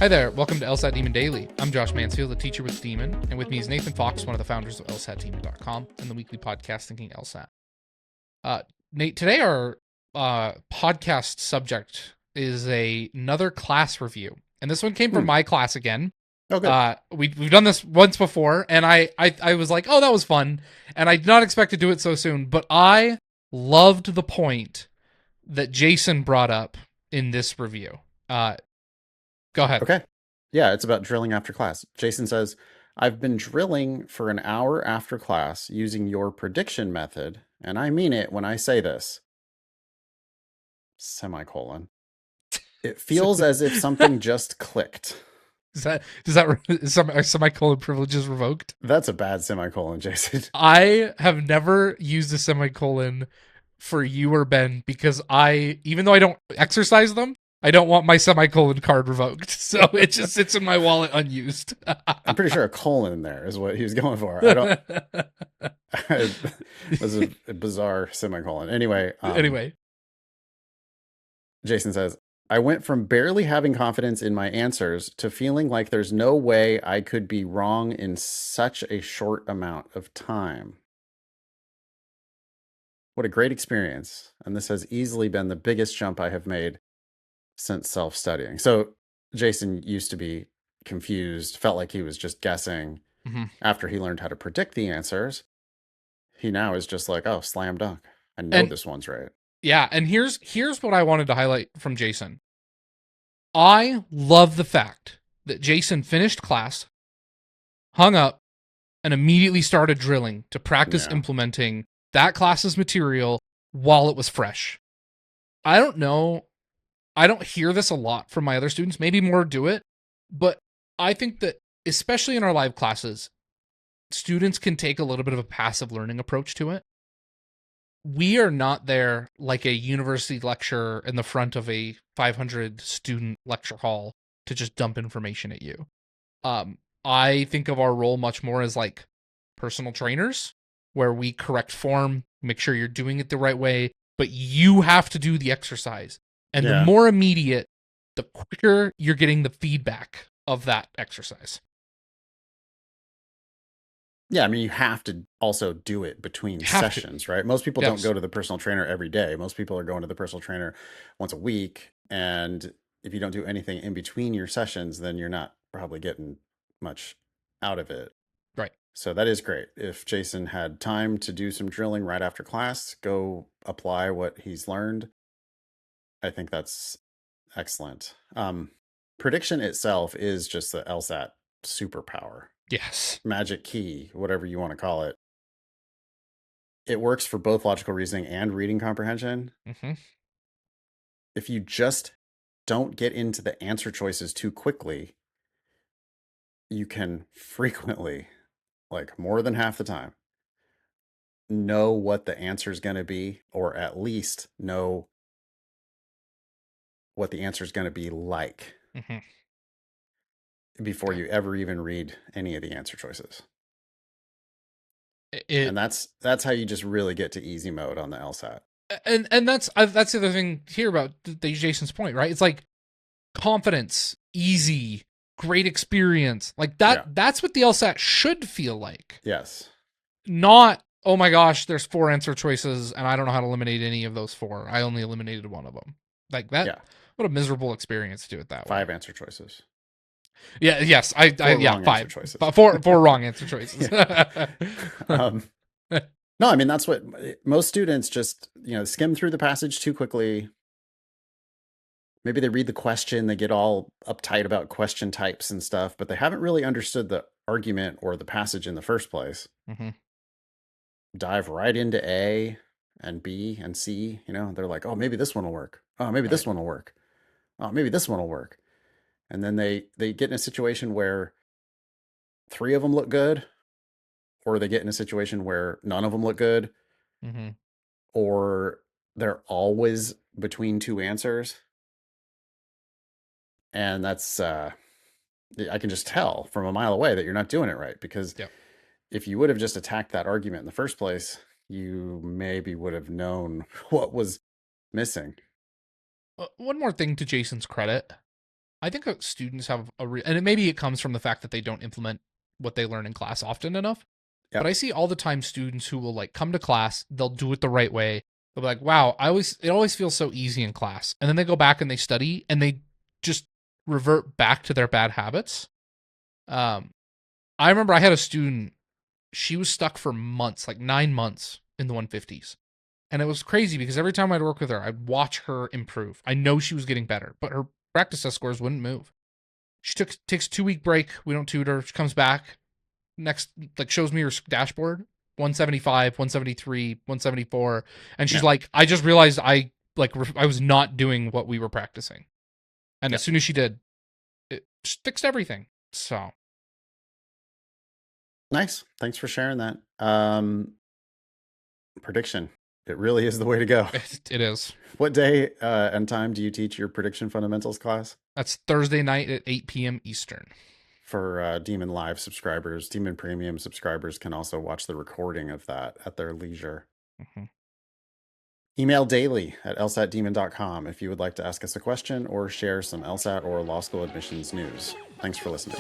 Hi there, welcome to LSAT Demon Daily. I'm Josh Mansfield, a teacher with Demon, and with me is Nathan Fox, one of the founders of lsatdemon.com and the weekly podcast Thinking LSAT. Nate, today our podcast subject is another class review, and this one came from my class again. Oh, good. We've done this once before, and I was like, oh, that was fun, and I did not expect to do it so soon, but I loved the point that Jason brought up in this review. Go ahead. Okay. Yeah, it's about drilling after class. Jason says, I've been drilling for an hour after class using your prediction method, and I mean it when I say this. Semicolon. It feels as if something just clicked. Is semicolon privileges revoked? That's a bad semicolon, Jason. I have never used a semicolon for you or Ben because even though I don't exercise them, I don't want my semicolon card revoked. So it just sits in my wallet unused. I'm pretty sure a colon in there is what he was going for. I don't. It was a bizarre semicolon. Anyway. Jason says, I went from barely having confidence in my answers to feeling like there's no way I could be wrong in such a short amount of time. What a great experience. And this has easily been the biggest jump I have made since self-studying. So Jason used to be confused, felt like he was just guessing. After he learned how to predict the answers, he now is just like, oh, slam dunk. I know this one's right. Yeah, and here's what I wanted to highlight from Jason. I love the fact that Jason finished class, hung up, and immediately started drilling to practice implementing that class's material while it was fresh. I don't know. I don't hear this a lot from my other students. Maybe more do it. But I think that, especially in our live classes, students can take a little bit of a passive learning approach to it. We are not there like a university lecture in the front of a 500 student lecture hall to just dump information at you. I think of our role much more as like personal trainers, where we correct form, make sure you're doing it the right way, but you have to do the exercise. And the more immediate, the quicker you're getting the feedback of that exercise. Yeah, I mean, you have to also do it between sessions, right? Most people don't go to the personal trainer every day. Most people are going to the personal trainer once a week. And if you don't do anything in between your sessions, then you're not probably getting much out of it. Right. So that is great. If Jason had time to do some drilling right after class, go apply what he's learned. I think that's excellent. Prediction itself is just the LSAT superpower. Yes. Magic key, whatever you want to call it. It works for both logical reasoning and reading comprehension. If you just don't get into the answer choices too quickly, you can frequently, like more than half the time, know what the answer is going to be, or at least know what the answer is going to be like before you ever even read any of the answer choices. And that's how you just really get to easy mode on the LSAT. And that's the other thing here about Jason's point, right? It's like confidence, easy, great experience. Like that. That's what the LSAT should feel like. Yes. Not, oh my gosh, there's 4 answer choices and I don't know how to eliminate any of those 4. I only eliminated one of them. Like that. Yeah. What a miserable experience to do it that 5 answer choices. Yeah. Yes. 5 choices. 4 wrong answer choices. No, I mean, that's what most students just, skim through the passage too quickly. Maybe they read the question, they get all uptight about question types and stuff, but they haven't really understood the argument or the passage in the first place. Dive right into A and B and C. They're like, oh, maybe this one will work. Oh, maybe this one will work. Oh, maybe this one will work. And then they get in a situation where 3 of them look good, or they get in a situation where none of them look good, or they're always between 2 answers. And that's, I can just tell from a mile away that you're not doing it right, because if you would have just attacked that argument in the first place, you maybe would have known what was missing. One more thing to Jason's credit. I think students have and maybe it comes from the fact that they don't implement what they learn in class often enough. Yep. But I see all the time students who will like come to class, they'll do it the right way. They'll be like, wow, it always feels so easy in class. And then they go back and they study and they just revert back to their bad habits. I remember I had a student, she was stuck for months, like 9 months in the 150s. And it was crazy because every time I'd work with her, I'd watch her improve. I know she was getting better, but her practice test scores wouldn't move. She takes a 2-week break. We don't tutor. She comes back next, like shows me her dashboard, 175, 173, 174. And she's like, I just realized I was not doing what we were practicing. And as soon as she did, it fixed everything. So. Nice. Thanks for sharing that. Prediction. It really is the way to go. It is. What day and time do you teach your prediction fundamentals class? That's Thursday night at 8 p.m. Eastern. For Demon Live subscribers, Demon Premium subscribers can also watch the recording of that at their leisure. Mm-hmm. Email daily at lsatdemon.com if you would like to ask us a question or share some LSAT or law school admissions news. Thanks for listening.